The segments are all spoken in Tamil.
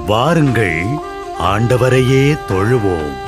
வாருங்கள், ஆண்டவரையே தொழுவோம்.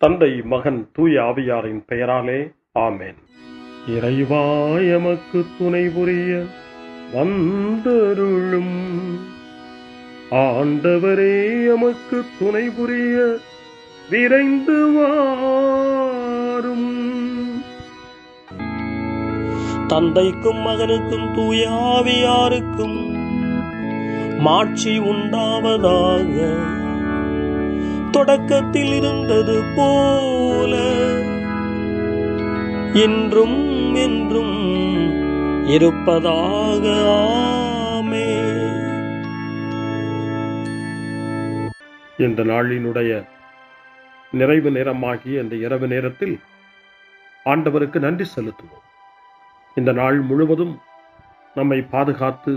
தந்தை, மகன், தூய ஆவியாரின் பெயராலே ஆமென். இறைவா எமக்கு துணை புரிய வந்தருளும். ஆண்டவரே எமக்கு துணை புரிய விரைந்து வாரும். தந்தைக்கும் மகனுக்கும் தூய ஆவியாருக்கும் மாட்சி உண்டாவதாக. தொடக்கத்தில் இருந்தது போல இன்றும் என்றும் இருப்பதாக. ஆமென். இந்த நாளினுடைய நிறைவு நேரமாகிய இந்த இரவு நேரத்தில் ஆண்டவருக்கு நன்றி செலுத்துவோம். இந்த நாள் முழுவதும் நம்மை பாதுகாத்து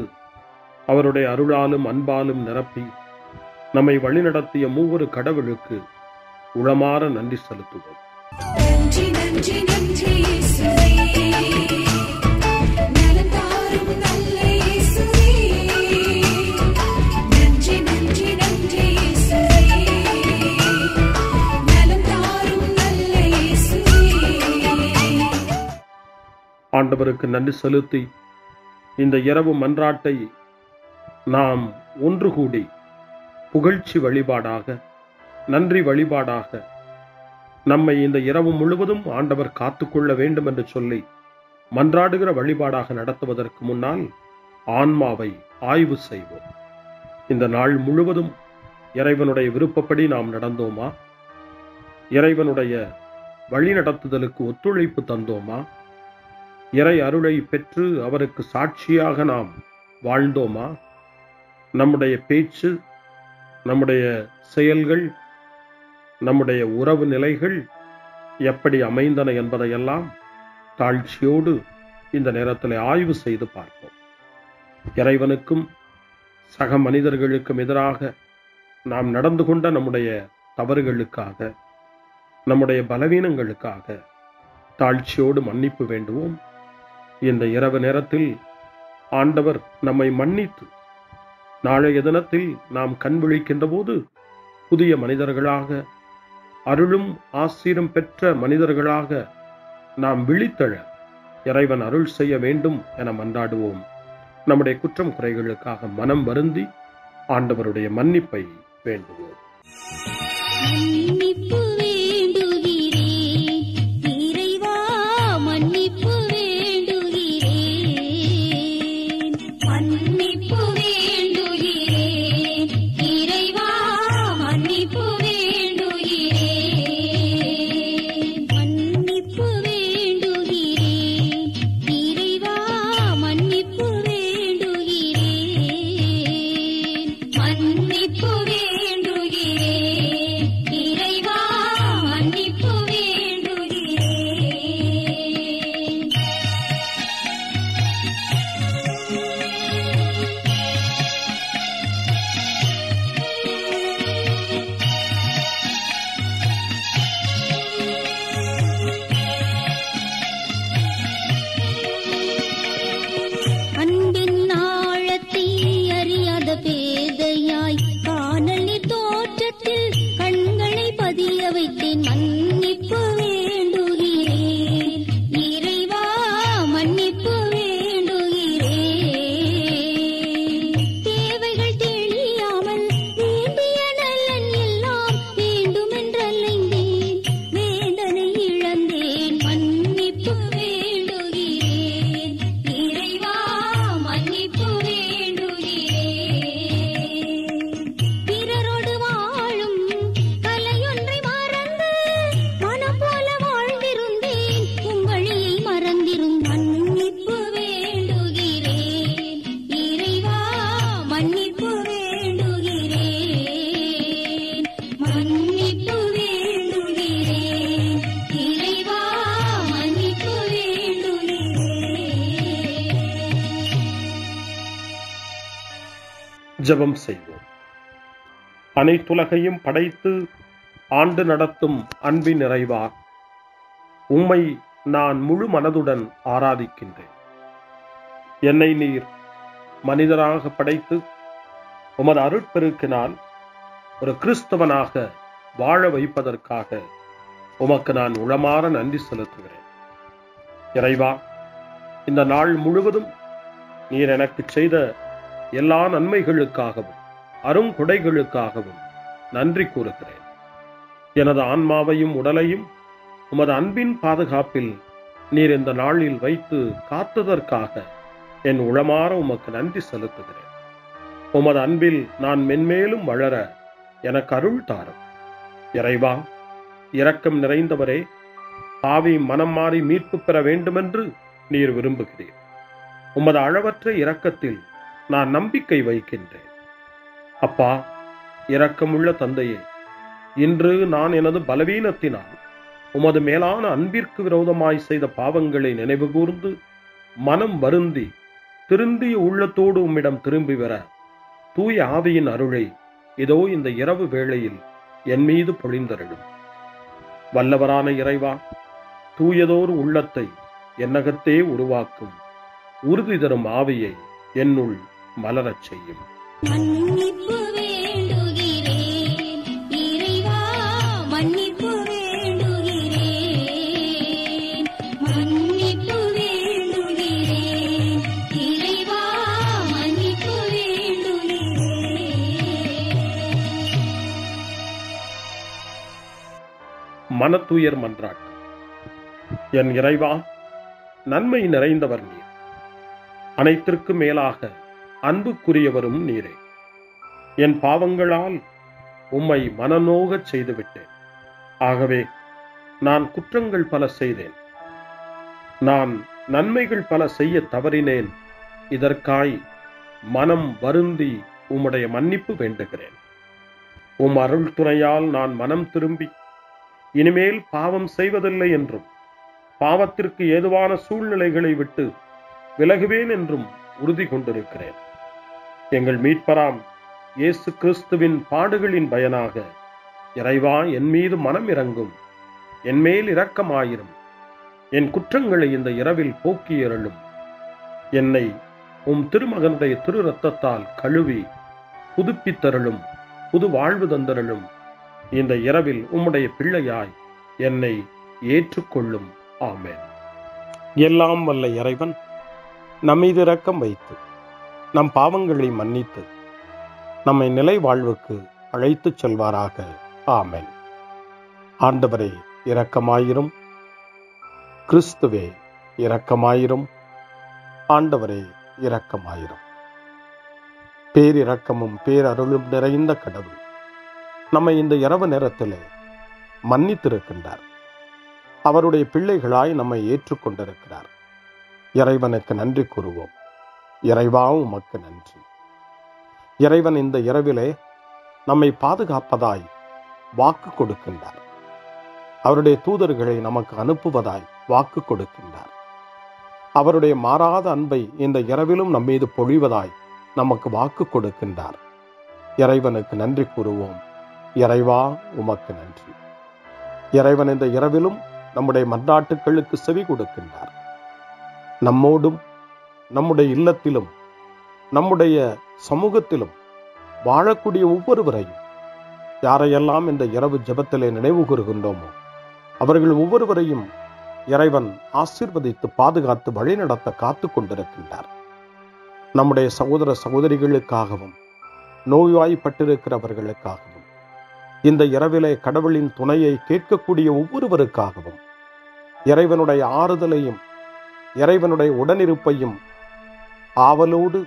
அவருடைய அருளாலும் அன்பாலும் நிரப்பி நம்மை வழிநடத்திய மூவரு கடவுளுக்கு உளமாற நன்றி செலுத்துவோம். நன்றி நன்றி நன்றி இயேசுவே, நலம் தாரும் நல்ல இயேசுவே. நன்றி நன்றி நன்றி இயேசுவே, நலம் தாரும் நல்ல இயேசுவே. ஆண்டவருக்கு நன்றி செலுத்தி இந்த இரவு மன்றாட்டை நாம் ஒன்று கூடி புகழ்ச்சி வழிபாடாக, நன்றி வழிபாடாக நம்மை இந்த இரவு முழுவதும் ஆண்டவர் காத்துக்கொள்ள வேண்டும் என்று சொல்லி மன்றாடுகிற வழிபாடாக நடத்துவதற்கு முன்னால் ஆன்மாவை ஆய்வு செய்வோம். இந்த நாள் முழுவதும் இறைவனுடைய விருப்பப்படி நாம் நடந்தோமா? இறைவனுடைய வழி நடத்துதலுக்கு ஒத்துழைப்பு தந்தோமா? இறை அருளை பெற்று அவருக்கு சாட்சியாக நாம் வாழ்ந்தோமா? நம்முடைய பேச்சு, நம்முடைய செயல்கள், நம்முடைய உறவு நிலைகள் எப்படி அமைந்தன என்பதையெல்லாம் தாழ்ச்சியோடு இந்த நேரத்தில் ஆய்வு செய்து பார்ப்போம். இறைவனுக்கும் சக மனிதர்களுக்கும் எதிராக நாம் நடந்து கொண்ட நம்முடைய தவறுகளுக்காக, நம்முடைய பலவீனங்களுக்காக தாழ்ச்சியோடு மன்னிப்பு வேண்டுவோம். இந்த இரவு நேரத்தில் ஆண்டவர் நம்மை மன்னித்து நாளைய தினத்தில் நாம் கண் விழிக்கின்ற போது புதிய மனிதர்களாக, அருளும் ஆசீரும் பெற்ற மனிதர்களாக நாம் விழித்தெழ இறைவன் அருள் செய்ய வேண்டும் என மன்றாடுவோம். நம்முடைய குற்றம் குறைகளுக்காக மனம் வருந்தி ஆண்டவருடைய மன்னிப்பை வேண்டுவோம். மன்னிப்பு வேண்டுகிறேன் இறைவா, மன்னிப்பு வேண்டுகிறேன். மன்னிப்பு வேண்டுகிறேன் இறைவா, மன்னிப்பு வேண்டுகிறேன். மன்னிப்பு வேண்டுகிறேன் இறைவா, மன்னிப்பு வேண்டுகிறேன். மன்னிப்பு வேண்டுகிறேன் இறைவா, மன்னிப்பு வேண்டுகிறேன். அன்பின் ஆழத்தை அறியாத பேதையாய் காணலின் தோற்றத்தில் கண்களை பதிய வைத்தேன். மன்னிப்பு வேண்டுகிறேன் இறைவா, மன்னிப்பு வேண்டுகிறேன். தேவைகள் தெளியாமல் வேண்டிய நலன் எல்லாம் வேண்டுமென்றலைந்தேன், வேதனை இழந்தேன். மன்னிப்பு வேண்டுகிறேன் இறைவா, மன்னிப்பு வேண்டுகிறேன். பிறரோடு வாழும் கலையொன்றை மறந்து மனம் போல வாழ்ந்திருந்தேன், உம் வழியை மறந்திரும். மன்னிப்பு வேண்டுகிறேன் இறைவா, மன்னிப்பு வேண்டுகிறேன். மன்னிப்பு வேண்டுகிறேன் இறைவா, மன்னிப்பு வேண்டுகிறேன். ஜெபம் செய்வோம். அனைத்துலகையும் படைத்து ஆண்டு நடத்தும் அன்பின் நிறைவா, உம்மை நான் முழு மனதுடன் ஆராதிக்கின்றேன். என்னை நீர் மனிதராக படைத்து உமது அருட்பெருக்கினால் ஒரு கிறிஸ்தவனாக வாழ வைப்பதற்காக உமக்கு நான் உளமாற நன்றி செலுத்துகிறேன். இறைவா, இந்த நாள் முழுவதும் நீர் எனக்கு செய்த எல்லா நன்மைகளுக்காகவும் அருங்கொடைகளுக்காகவும் நன்றி கூறுகிறேன். எனது ஆன்மாவையும் உடலையும் உமது அன்பின் பாதுகாப்பில் நீர் இந்த நாளில் வைத்து காத்ததற்காக என் உளமாற உமக்கு நன்றி செலுத்துகிறேன். உமது அன்பில் நான் மென்மேலும் வளர எனக்கு அருள் தாரும். இறைவா, இரக்கம் நிறைந்தவரே, பாவி மனம் மாறி மீட்பு பெற வேண்டுமென்று நீர் விரும்புகிறீர். உமது அளவற்ற இரக்கத்தில் நான் நம்பிக்கை வைக்கின்றேன். அப்பா, இரக்கமுள்ள தந்தையே, இன்று நான் எனது பலவீனத்தினால் உமது மேலான அன்பிற்கு விரோதமாய் செய்த பாவங்களை நினைவு கூர்ந்து மனம் வருந்தி திருந்திய உள்ளத்தோடு உம்மிடம் திரும்பி வர தூய ஆவியின் அருளை இதோ இந்த இரவு வேளையில் என் மீது பொழிந்தருளும். வல்லவரான இறைவா, தூயதோர் உள்ளத்தை என்னகத்தே உருவாக்கும் உறுதி தரும் ஆவியை என்னுள் மலரச் செய்யும். மன்னிப்பு வேண்டுகிறேன் இறைவா, மன்னிப்பு வேண்டுகிறேன், மன்னிப்பு வேண்டுகிறேன் இறைவா, மன்னிப்பு வேண்டுகிறேன். மனத்துயர் மன்றாட்டு. என் இறைவா, நன்மை நிறைந்தவர் நீர், அனைத்திற்கு மேலாக அன்புக்குரியவரும் நீரே. என் பாவங்களால் உம்மை மனநோகச் செய்துவிட்டேன். ஆகவே நான் குற்றங்கள் பல செய்தேன். நான் நன்மைகள் பல செய்ய தவறினேன். இதற்காய் மனம் வருந்தி உம்முடைய மன்னிப்பு வேண்டுகிறேன். உம் அருள் துணையால் நான் மனம் திரும்பி இனிமேல் பாவம் செய்வதில்லை என்றும் பாவத்திற்கு ஏதுவான சூழ்நிலைகளை விட்டு விலகுவேன் என்றும் உறுதி கொண்டிருக்கிறேன். எங்கள் மீட்பராம் இயேசு கிறிஸ்துவின் பாடுகளின் பயனாக இறைவா, என் மீது மனம் இறங்கும், என் மேல் இரக்கமாயிரும். என் குற்றங்களை இந்த இரவில் போக்கியருளும். என்னை உம் திருமகனுடைய திரு இரத்தத்தால் கழுவி புதுப்பித்தருளும், புது வாழ்வு தந்தருளும். இந்த இரவில் உம்முடைய பிள்ளையாய் என்னை ஏற்றுக்கொள்ளும். ஆமென். எல்லாம் வல்ல இறைவன் நம்மீது இரக்கம் வைத்து நம் பாவங்களை மன்னித்து நம்மை நிலை வாழ்வுக்கு அழைத்துச் செல்வாராக. ஆமென். ஆண்டவரே இரக்கமாயிரும். கிறிஸ்துவே இரக்கமாயிரும். ஆண்டவரே இரக்கமாயிரும். பேரிரக்கமும் பேரருளும் நிறைந்த கடவுள் நம்மை இந்த இரவு நேரத்திலே மன்னித்திருக்கின்றார். அவருடைய பிள்ளைகளாய் நம்மை ஏற்றுக்கொண்டிருக்கிறார். இறைவனுக்கு நன்றி கூறுவோம். இறைவா, உமக்கு நன்றி. இறைவன் இந்த இரவிலே நம்மை பாதுகாப்பதாய் வாக்கு கொடுக்கின்றார். அவருடைய தூதர்களை நமக்கு அனுப்புவதாய் வாக்கு கொடுக்கின்றார். அவருடைய மாறாத அன்பை இந்த இரவிலும் நம்மீது பொழிவதாய் நமக்கு வாக்கு கொடுக்கின்றார். இறைவனுக்கு நன்றி கூறுவோம். இறைவா, உமக்கு நன்றி. இறைவன் இந்த இரவிலும் நம்முடைய மன்றாட்டுக்களுக்கு செவி கொடுக்கின்றார். நம்மோடும் நம்முடைய இல்லத்திலும் நம்முடைய சமூகத்திலும் வாழக்கூடிய ஒவ்வொருவரையும், யாரையெல்லாம் இந்த இரவு ஜெபத்திலே நினைவு கூறுகின்றோமோ அவர்கள் ஒவ்வொருவரையும் இறைவன் ஆசீர்வதித்து பாதுகாத்து வழிநடத்த காத்து கொண்டிருக்கின்றார். நம்முடைய சகோதர சகோதரிகளுக்காகவும் நோய்வாய்ப்பட்டிருக்கிறவர்களுக்காகவும் இந்த இரவிலே கடவுளின் துணையை கேட்கக்கூடிய ஒவ்வொருவருக்காகவும் இறைவனுடைய ஆறுதலையும் இறைவனுடைய உடனிருப்பையும் ஆவலோடு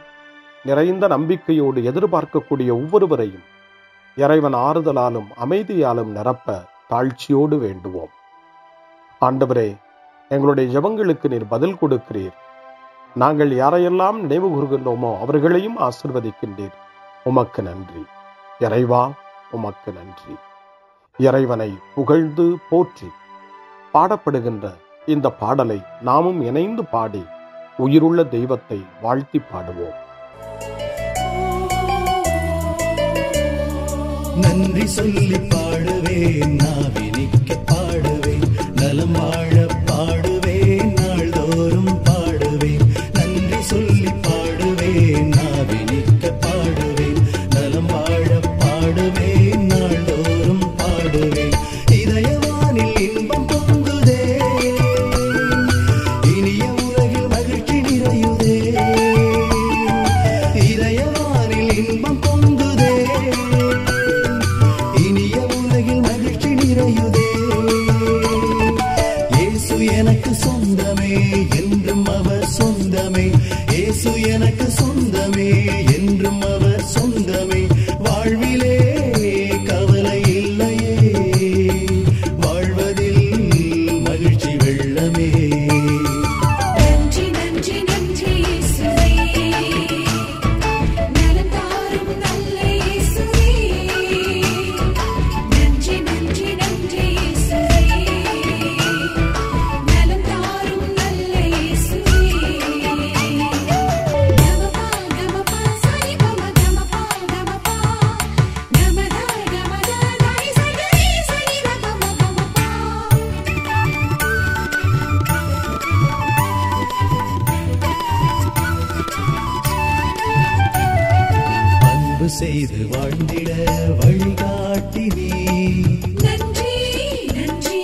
நிறைந்த நம்பிக்கையோடு எதிர்பார்க்கக்கூடிய ஒவ்வொருவரையும் இறைவன் ஆறுதலாலும் அமைதியாலும் நிரப்ப தாழ்ச்சியோடு வேண்டுவோம். ஆண்டவரே, எங்களுடைய ஜெபங்களுக்கு நீர் பதில் கொடுக்கிறீர். நாங்கள் யாரையெல்லாம் நினைவு கூறுகின்றோமோ அவர்களையும் ஆசீர்வதிக்கின்றீர். உமக்கு நன்றி. இறைவா, உமக்கு நன்றி. இறைவனை புகழ்ந்து போற்றி பாடப்படுகின்ற இந்த பாடலை நாமும் இணைந்து பாடி உயிருள்ள தெய்வத்தை வாழ்த்தி பாடுவோம். நன்றி சொல்லி பாடுவேன், நாவினிக்க பாடுவேன், நலம் வாழ பாடுவேன், நாள்தோறும் பாடுவேன். நன்றி சொல்லி பாடுவேன், நாவினிக்க பாடுவேன், நலம் வாழ பாடுவேன், நாள்தோறும் பாடுவேன். இதயவானில் அன்பு செய்து வாழ்ந்திட வழிகாட்டி நீ. நன்றி நன்றி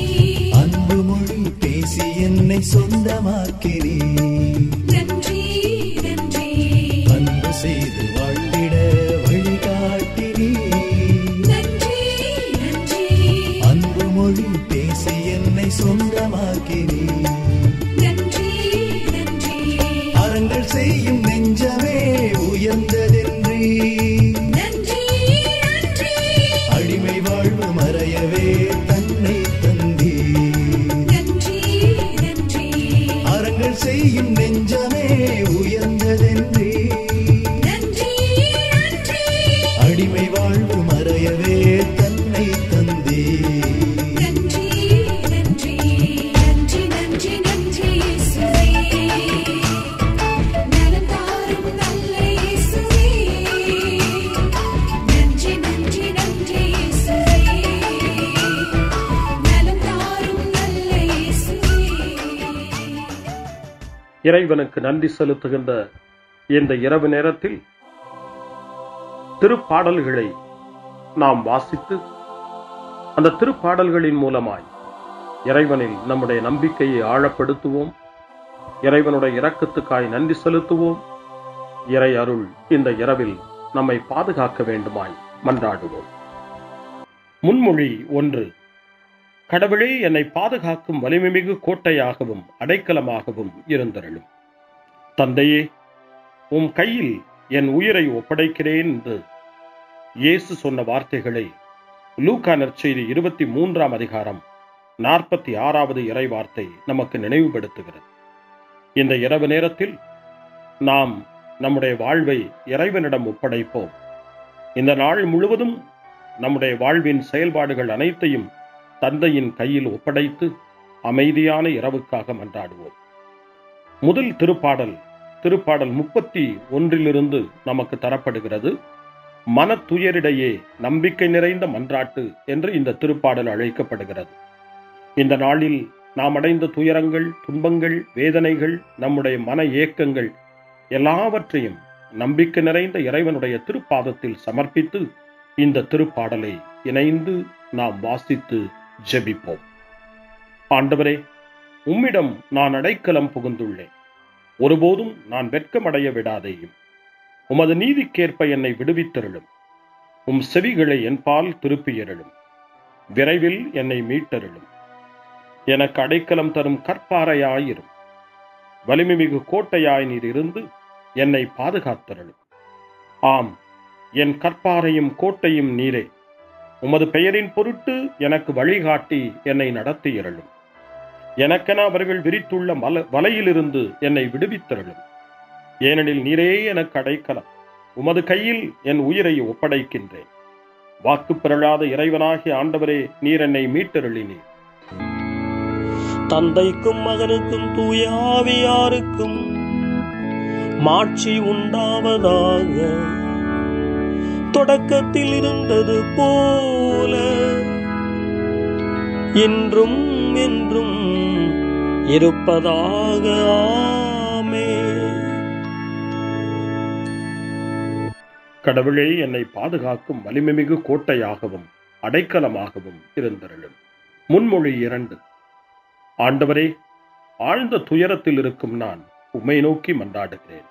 அன்பு மொழி பேசி என்னை சொந்தமாக்கி நீ. நன்றி நன்றி அன்பு செய்து வாழ்ந்திட வழிகாட்டி நீ. நன்றி நன்றி அன்பு மொழி பேசி என்னை சொந்தமாக்கி நீ. நன்றி நன்றி அறங்கள் செய்யும் நெஞ்சமே உயர்ந்ததென்றி. நன்றி நன்றி அடிமை வாழ்வு மறையவே தன்னை தந்தி. நன்றி நன்றி அறங்கள் செய்யும் நெஞ்சமே உயர்ந்ததென்றி. நன்றி நன்றி அடிமை வாழ்வு மறையவே தன்னை தந்தி. நன்றி நன்றி நன்றி நன்றி நன்றி இயேசுவே நலம் தாரும் நல்ல இயேசுவே நன்றி நன்றி நன்றி இயேசுவே நலம் தாரும் நல்ல இயேசுவே. இறைவனுக்கு நன்றி செலுத்துகின்ற இந்த இரவு நேரத்தில் திருப்பாடல்களை நாம் வாசித்து அந்த திருப்பாடல்களின் மூலமாய் இறைவனில் நம்முடைய நம்பிக்கையை ஆழப்படுத்துவோம். இறைவனுடைய இரக்கத்துக்காய் நன்றி செலுத்துவோம். இறை அருள் இந்த இரவில் நம்மை பாதுகாக்க வேண்டுமாய் மன்றாடுவோம். முன்மொழி 1. கடவுளே, என்னை பாதுகாக்கும் வலிமைமிகு கோட்டையாகவும் அடைக்கலமாகவும் இருந்தருளும். தந்தையே, உம் கையில் என் உயிரை ஒப்படைக்கிறேன் என்று இயேசு சொன்ன வார்த்தைகளை லூக்கா நற்செய்தி 23ஆம் அதிகாரம் 46வது இறை வார்த்தை நமக்கு நினைவுபடுத்துகிறது. இந்த இரவு நேரத்தில் நாம் நம்முடைய வாழ்வை இறைவனிடம் ஒப்படைப்போம். இந்த நாள் முழுவதும் நம்முடைய வாழ்வின் செயல்பாடுகள் அனைத்தையும் தந்தையின் கையில் ஒப்படைத்து அமைதியான இரவுக்காக மன்றாடுவோம். முதல் திருப்பாடல் 31 நமக்கு தரப்படுகிறது. மனத்துயரிடையே நம்பிக்கை நிறைந்த மன்றாட்டு என்று இந்த திருப்பாடல் அழைக்கப்படுகிறது. இந்த நாளில் நாம் அடைந்த துயரங்கள், துன்பங்கள், வேதனைகள், நம்முடைய மன ஏக்கங்கள் எல்லாவற்றையும் நம்பிக்கை நிறைந்த இறைவனுடைய திருப்பாதத்தில் சமர்ப்பித்து இந்த திருப்பாடலை இணைந்து நாம் வாசித்து ஜெபிப்போம். ஆண்டவரே, உம்மிடம் நான் அடைக்கலம் புகுந்துள்ளேன். ஒருபோதும் நான் வெட்கமடைய விடாதேயும். உமது நீதிக்கேற்ப என்னை விடுவித்தருளும். உம் செவிகளை என்பால் திருப்பியருளும். விரைவில் என்னை மீட்டருளும். எனக்கு அடைக்கலம் தரும் கற்பாறையாயிரும். வலிமைமிகு கோட்டையாய் நீர் இருந்து என்னை பாதுகாத்தருளும். ஆம், என் கற்பாறையும் கோட்டையும் நீரே. உமது பெயரின் பொருட்டு எனக்கு வழிகாட்டி என்னை நடத்தியருளும். எனக்கென அவர்கள் விரித்துள்ள வலையிலிருந்து என்னை விடுவித்தருளும். ஏனெனில் நீரே எனக்கு அடைக்கலம். உமது கையில் என் உயிரை ஒப்படைக்கின்றேன். வாக்கு பெறலாத இறைவனாகிய ஆண்டவரே, நீர் என்னை மீட்டருளினீர். தந்தைக்கும் மகனுக்கும் தூய ஆவியாருக்கும் மாட்சி உண்டாவதாக. தொடக்கத்தில் இருந்தது போல இன்றும் என்றும் இருப்பதாக. ஆமென். கடவுளே, என்னை பாதுகாக்கும் வலிமைமிகு கோட்டையாகவும் அடைக்கலமாகவும் இருந்தருளும். முன்மொழி 2. ஆண்டவரே, ஆழ்ந்த துயரத்தில் இருக்கும் நான் உம்மை நோக்கி மன்றாடுகிறேன்.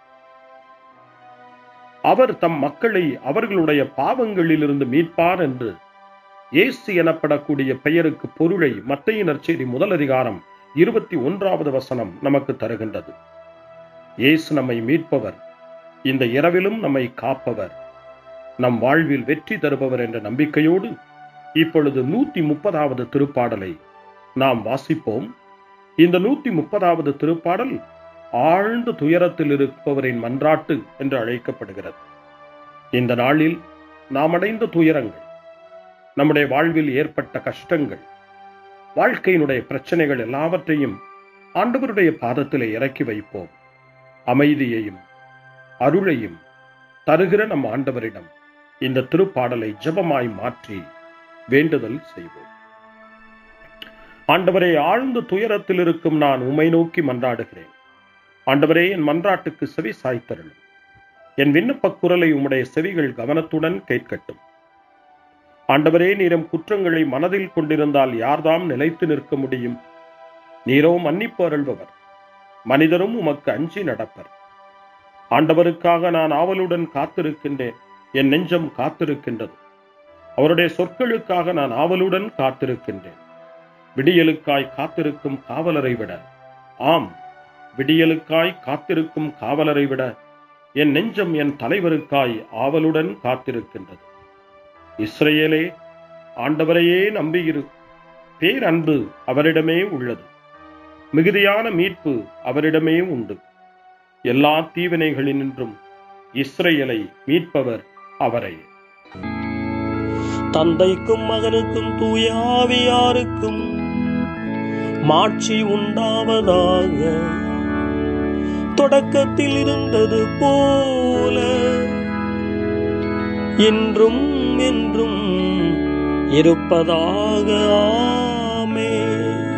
அவர் தம் மக்களை அவர்களுடைய பாவங்களிலிருந்து மீட்பார் என்று இயேசு எனப்படக்கூடிய பெயருக்கு பொருளை மத்தேயு நற்செய்தி 1 அதிகாரம் 21வது வசனம் நமக்கு தருகின்றது. இயேசு நம்மை மீட்பவர், இந்த இரவிலும் நம்மை காப்பவர், நம் வாழ்வில் வெற்றி தருபவர் என்ற நம்பிக்கையோடு இப்பொழுது 130வது திருப்பாடலை நாம் வாசிப்போம். இந்த 130வது திருப்பாடல் ஆழ்ந்த துயரத்தில் இருப்பவரின் மன்றாட்டு என்று அழைக்கப்படுகிறது. இந்த நாளில் நாம் அடைந்த துயரங்கள், நம்முடைய வாழ்வில் ஏற்பட்ட கஷ்டங்கள், வாழ்க்கையினுடைய பிரச்சனைகள் எல்லாவற்றையும் ஆண்டவருடைய பாதத்திலே இறக்கி வைப்போம். அமைதியையும் அருளையும் தருகிற நம் ஆண்டவரிடம் இந்த திருப்பாடலை ஜெபமாய் மாற்றி வேண்டுதல் செய்வோம். ஆண்டவரே, ஆழ்ந்த துயரத்தில் இருக்கும் நான் உம்மை நோக்கி மன்றாடுகிறேன். ஆண்டவரே, என் மன்றாட்டுக்கு செவி சாய்த்தருளும். என் விண்ணப்பக் குரலை உம்முடைய செவிகள் கவனத்துடன் கேட்கட்டும். ஆண்டவரே, நீரும் குற்றங்களை மனதில் கொண்டிருந்தால் யார்தாம் நிலைத்து நிற்க முடியும்? நீரோ மன்னிப்பு அருள்பவர், மனிதரும் உமக்கு அஞ்சி நடப்பர். ஆண்டவருக்காக நான் ஆவலுடன் காத்திருக்கின்றேன், என் நெஞ்சம் காத்திருக்கின்றது. அவருடைய சொற்களுக்காக நான் ஆவலுடன் காத்திருக்கின்றேன். விடியலுக்காய் காத்திருக்கும் காவலரை விட, ஆம், விடியலுக்காய் காத்திருக்கும் காவலரை விட என் நெஞ்சம் என் தலைவருக்காய் ஆவலுடன் காத்திருக்கின்றது. இஸ்ரவேலே, ஆண்டவரையே நம்பியிரு. பேரன்பு அவரிடமே உள்ளது, மிகுதியான மீட்பு அவரிடமே உண்டு. எல்லா தீவினைகளினின்றும் இஸ்ரவேலை மீட்பவர் அவரே. தந்தைக்கும் மகனுக்கும் தூய ஆவியாருக்கும் மாட்சி உண்டாவதாக. தொடக்கத்தில் இருந்தது போல இன்றும் என்றும் இருப்பதாக. ஆமென்.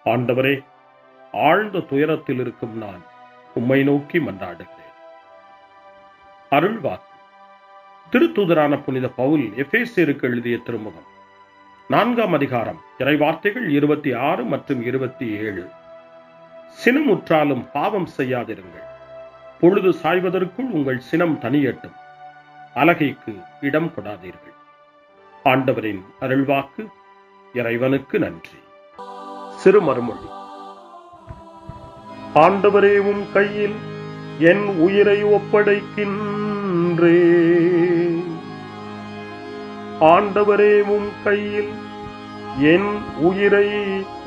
ஆண்டவரே, ஆழ்ந்த துயரத்தில் இருக்கும் நான் உம்மை நோக்கி மன்றாடுகிறேன். அருள்வாக்கு. திருத்தூதரான புனித பவுல் எபேசியருக்கு எழுதிய திருமுகம் 4ஆம் அதிகாரம், இறைவார்த்தைகள் 26 மற்றும் 27. சினமுற்றாலும் பாவம் செய்யாதிருங்கள். பொழுது சாய்வதற்குள் உங்கள் சினம் தனியட்டும். அலகைக்கு இடம் கொடாதீர்கள். ஆண்டவரின் அருள்வாக்கு. இறைவனுக்கு நன்றி. சிறுமறுமொழி. ஆண்டவரே, உம் கையில் என் உயிரை ஒப்படைக்கின்றேன். ஆண்டவரே, உம் கையில் என் உயிரை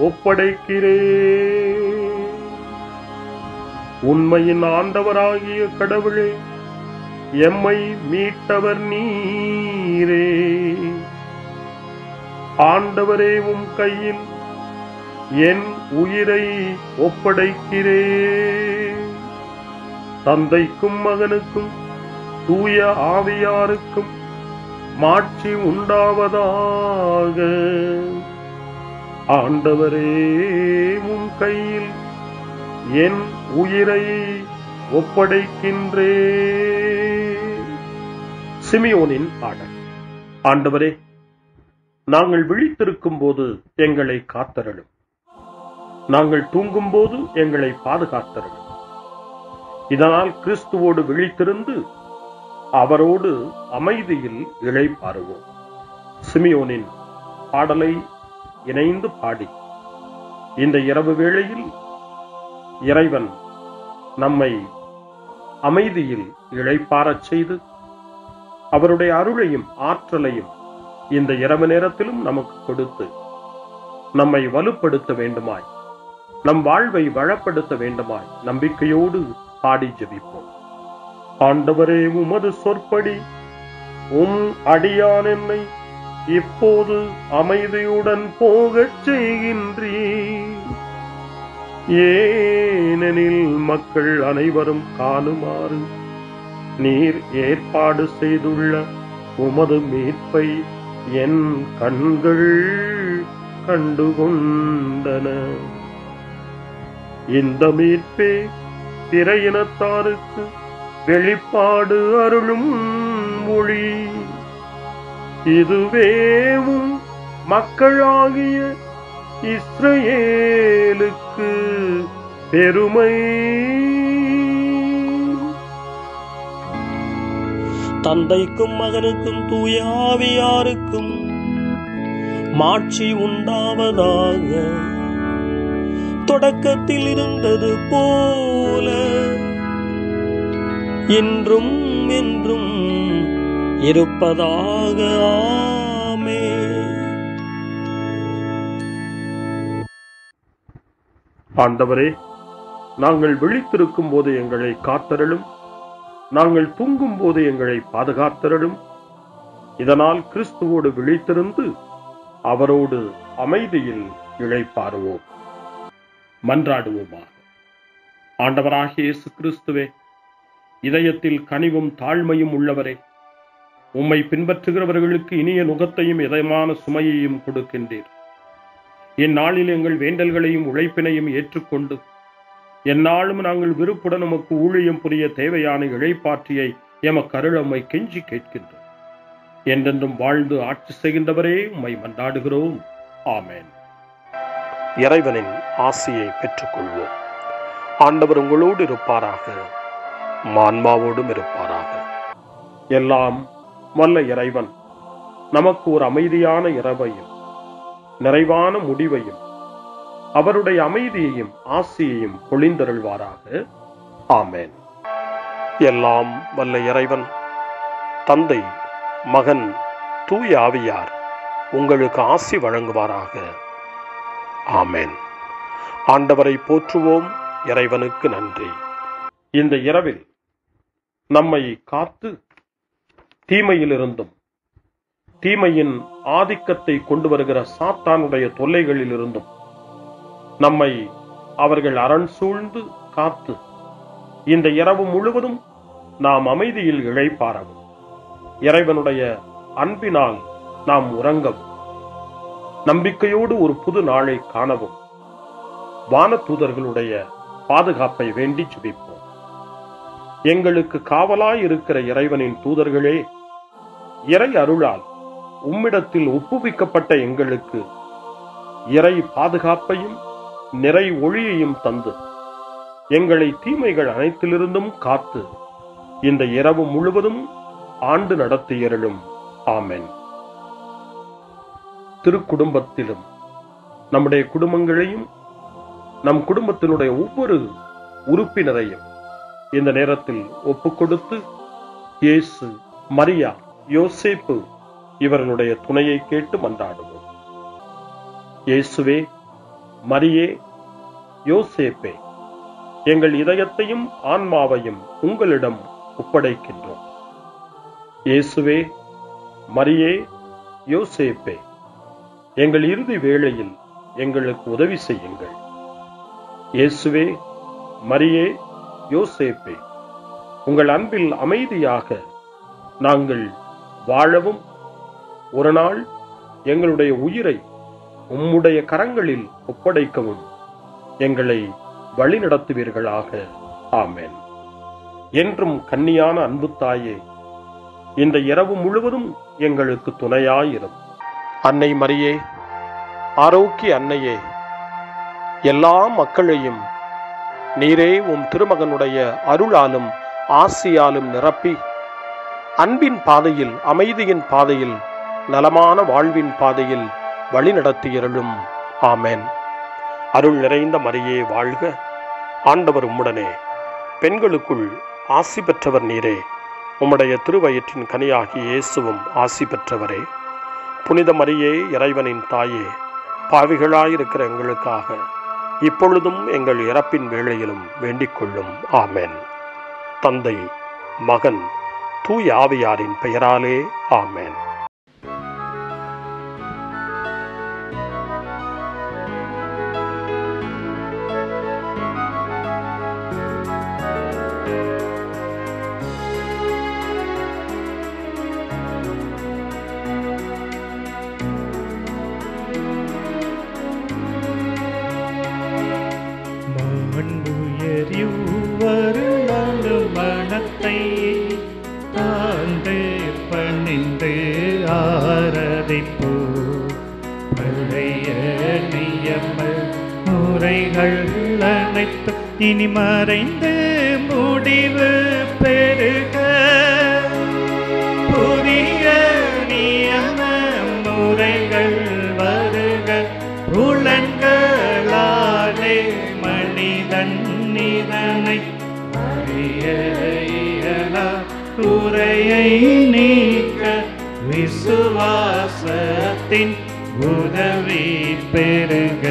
ஒப்படைக்கிறேன். உண்மையின் ஆண்டவராகிய கடவுளே, எம்மை மீட்டவர் நீரே. ஆண்டவரே, உம் கையில் என் உயிரை ஒப்படைக்கிறேன். தந்தைக்கும் மகனுக்கும் தூய ஆவியாருக்கும் மாட்சி உண்டாவதாக. ஆண்டவரே, உம் கையில் என் உயிரை ஒப்படைக்கின்றேன். சிமியோனின் பாடல். ஆண்டவரே, நாங்கள் விழித்திருக்கும் போது எங்களை காத்தருளும். நாங்கள் தூங்கும் போது எங்களை பாதுகாத்தருளும். இதனால் கிறிஸ்துவோடு விழித்திருந்து அவரோடு அமைதியில் இளைப்பாறுவோம். சிமியோனின் பாடலை இணைந்து பாடி இந்த இரவு வேளையில் இறைவன் நம்மை அமைதியில் இளைப்பாறச் செய்து அவருடைய அருளையும் ஆற்றலையும் இந்த இரவு நேரத்திலும் நமக்கு கொடுத்து நம்மை வலுப்படுத்த வேண்டுமாய், நம் வாழ்வை வளப்படுத்த வேண்டுமாய் நம்பிக்கையோடு பாடி ஜெபிப்போம். ஆண்டவரே, உமது சொற்படி உம் அடியான் என்னை இப்போது அமைதியுடன் போகச் செய்கின்றீர். ஏனெனில் மக்கள் அனைவரும் காணுமாறு நீர் ஏற்பாடு செய்துள்ள உமது மீட்பை என் கண்கள் கண்டுகொண்டன. இந்த மீட்பே பிற இனத்தாருக்கு வெளிப்பாடு அருளும் மொழி. இதுவேவும் மக்களாகிய இஸ்ரவேலுக்கு பெருமை. தந்தைக்கும் மகனுக்கும் தூய ஆவியாருக்கும் மாட்சி உண்டாவதாக. தொடக்கத்தில் இருந்தது போல இன்றும் என்றும் இருப்பதாக. ஆமென். ஆண்டவரே, நாங்கள் விழித்திருக்கும் போது எங்களை காத்தருளும். நாங்கள் தூங்கும் போது எங்களை பாதுகாத்தருளும். இதனால் கிறிஸ்துவோடு விழித்திருந்து அவரோடு அமைதியில் இளைப்பாறுவோம். மன்றாடுவோமாக. ஆண்டவராகிய இயேசு கிறிஸ்துவே, இதயத்தில் கனிவும் தாழ்மையும் உள்ளவரே, உம்மை பின்பற்றுகிறவர்களுக்கு இனிய நுகத்தையும் இதயமான சுமையையும் கொடுக்கின்றீர். இந்நாளில் எங்கள் வேண்டல்களையும் உழைப்பினையும் ஏற்றுக்கொண்டு எந்நாளும் நாங்கள் விருப்புடன் உமக்கு ஊழியம் புரிய தேவையான இழைப்பாற்றியை எமக்கு அருளம்மை கெஞ்சி கேட்கின்றோம். என்றென்றும் வாழ்ந்து ஆட்சி செய்கின்றவரே உம்மை மன்றாடுகிறோம். ஆமென். இறைவனின் ஆசியை பெற்றுக்கொள்வோம். ஆண்டவர் உங்களோடு இருப்பாராக, ஆன்மாவோடும் இருப்பாராக. எல்லாம் வல்ல இறைவன் நமக்கு ஒரு அமைதியான இரவையும் நிறைவான முடிவையும் அவருடைய அமைதியையும் ஆசியையும் பொழிந்தருள்வாராக. ஆமென். எல்லாம் வல்ல இறைவன் தந்தை, மகன், தூய ஆவியார் உங்களுக்கு ஆசி வழங்குவாராக. ஆமென். ஆண்டவரை போற்றுவோம். இறைவனுக்கு நன்றி. இந்த இரவில் நம்மை காத்து தீமையிலிருந்தும் தீமையின் ஆதிக்கத்தை கொண்டு வருகிற சாத்தானுடைய தொல்லைகளிலிருந்தும் நம்மை அவர்கள் அரண் சூழ்ந்து காத்து இந்த இரவு முழுவதும் நாம் அமைதியில் இழைப்பாரவும், இறைவனுடைய அன்பினால் நாம் உறங்கவும், நம்பிக்கையோடு ஒரு புது நாளை காணவும் வானதூதர்களுடைய பாதுகாப்பை வேண்டி ஜெபிப்போம். எங்களுக்கு காவலாய் இருக்கிற இறைவனின் தூதர்களே, இறை அருளால் உம்மிடத்தில் ஒப்புவிக்கப்பட்ட எங்களுக்கு இறை பாதுகாப்பையும் நிறை ஒளியையும் தந்து எங்களை தீமைகள் அனைத்திலிருந்தும் காத்து இந்த இரவு முழுவதும் ஆண்டு நடத்தியருளும். ஆமென். திருக்குடும்பத்திலும் நம்முடைய குடும்பங்களையும் நம் குடும்பத்தினுடைய ஒவ்வொரு உறுப்பினரையும் இந்த நேரத்தில் ஒப்புக்கொடுத்து இயேசு, மரியா, யோசேப்பு இவர்களுடைய துணையை கேட்டு மன்றாடுவோம். இயேசுவே, மரியே, யோசேப்பே, எங்கள் இதயத்தையும் ஆன்மாவையும் உங்களிடம் ஒப்படைக்கின்றோம். இயேசுவே, மரியே, யோசேப்பே, எங்கள் இறுதி வேளையில் எங்களுக்கு உதவி செய்யுங்கள். இயேசுவே, மரியே, யோசேப்பே, உங்கள் அன்பில் அமைதியாக நாங்கள் வாழவும் ஒரு நாள் எங்களுடைய உயிரை உம்முடைய கரங்களில் ஒப்படைக்கவும் எங்களை வழிநடத்துவீர்களாக. ஆமென். என்றும் கன்னியான அன்பு தாயே, இந்த இரவு முழுவதும் எங்களுக்கு துணையாயிரும். அன்னை மரியே, ஆரோக்கிய அன்னையே, எல்லா மக்களையும் நீரே உம் திருமகனுடைய அருளாலும் ஆசியாலும் நிரப்பி அன்பின் பாதையில், அமைதியின் பாதையில், நலமான வாழ்வின் பாதையில் வழிநடத்தியருளும். ஆமென். அருள் நிறைந்த மரியே வாழ்க, ஆண்டவர் உம்முடனே, பெண்களுக்குள் ஆசி பெற்றவர் நீரே, உம்முடைய திருவயிற்றின் கனியாகிய இயேசுவும் ஆசி பெற்றவரே. புனித மரியே, இறைவனின் தாயே, பாவிகளாயிருக்கிற எங்களுக்காக இப்பொழுதும் எங்கள் இறப்பின் வேளையிலும் வேண்டிக் கொள்ளும். ஆமென். தந்தை, மகன், தூய ஆவியாரின் பெயராலே. ஆமென். மனத்தை தாழ்ந்து பணிந்து ஆராதிப்போ, பழைய நியம முறைகள் அனைத்து இனி மறைந்து முடிவு பெறுக. புதிய நியம முறைகள் வருக. புலன்களாலே மனிதன் இதனை அறிய இயலா. குறையை நீக்க விசுவாசத்தின் உதவி பெறுக.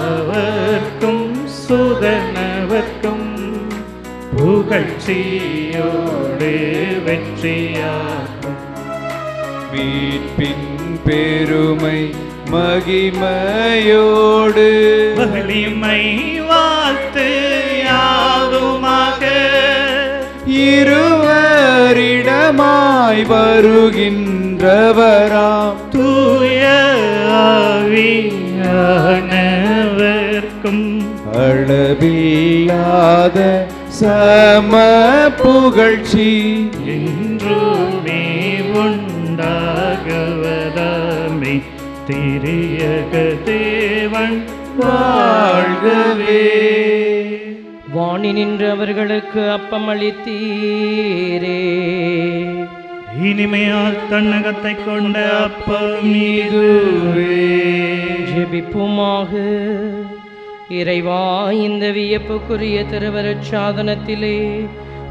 பிதாவர்க்கும் சுதனவர்க்கும் புகழ்ச்சியோடு வெற்றியாகும். மீட்பின் பெருமை மகிமையோடு வலிமை வாழ்த்து யாதுமாக. இருவரிடமாய் வருகின்றவராம் தூய ஆவியானவர்க்கும் அளவில்லாத சம புகழ்ச்சி என்றுமே உண்டாகவதாமே திரியக தேவன் வாழ்கவே. வாணி நின்று அவர்களுக்கு அப்பமளித்தீரே. இனிமையால் தன்னகத்தை கொண்ட அப்பம் இதுவே. ஜெபிப்புமாக. இறைவா, இந்த வியப்புக்குரிய திருவருட் சாதனத்திலே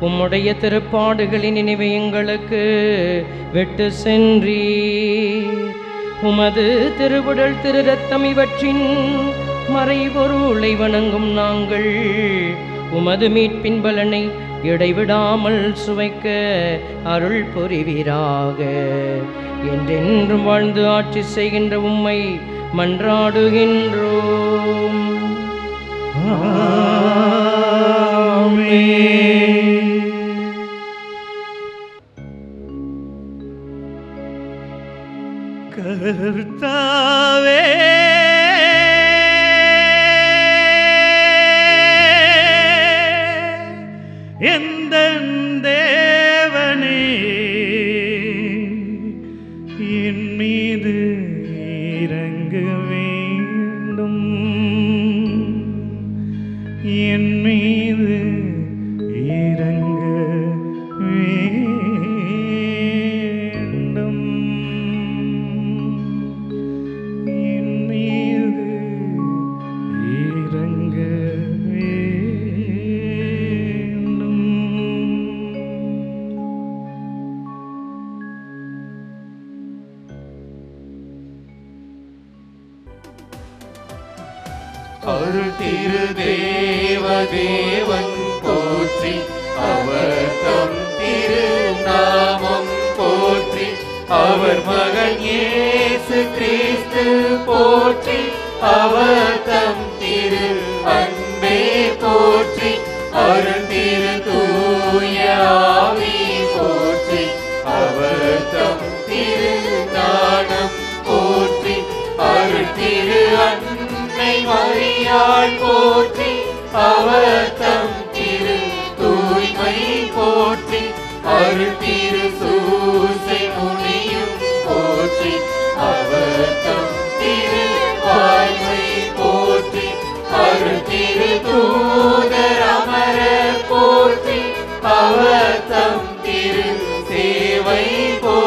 உம்முடைய திருப்பாடுகளின் நினைவை எங்களுக்கு விட்டு சென்றீர். உமது திருவுடல் திரு ரத்தம் இவற்றின் மறைபொருளை வணங்கும் நாங்கள் உமது மீட்பின் பலனை இடைவிடாமல் சுவைக்க அருள் புரிவீராக. என்றென்றும் வாழ்ந்து ஆட்சி செய்கின்ற உம்மை மன்றாடுகின்றோம். கர்த்தாவே, எந்தன் தேவனே, என் மீது இறங்க வேண்டும், என் மீது இறங்க வேண்டும், என் மீது இறங்க வேண்டும். அருள் திரு தேவன் போற்றி, அவர் தம் திரு நாமம் போற்றி, அவர் மகன் இயேசு கிறிஸ்து போற்றி, அவர் தம் திரு அன்பே போற்றி, அருள் திரு தூய ஆவி போற்றி, அவர் தம் திரு ஞானம் போற்றி, அருள் திரு அன்னை மரியாள் போற்றி, அவர் தம் திரு தூய்மை போற்றி, அருள் திரு சூசை முனியும் போற்றி, அவர் தம் திரு வாய்மை போற்றி, அருள் திரு தூதர் அமரர் போற்றி, அவர் தம் திரு சேவை போற்றி.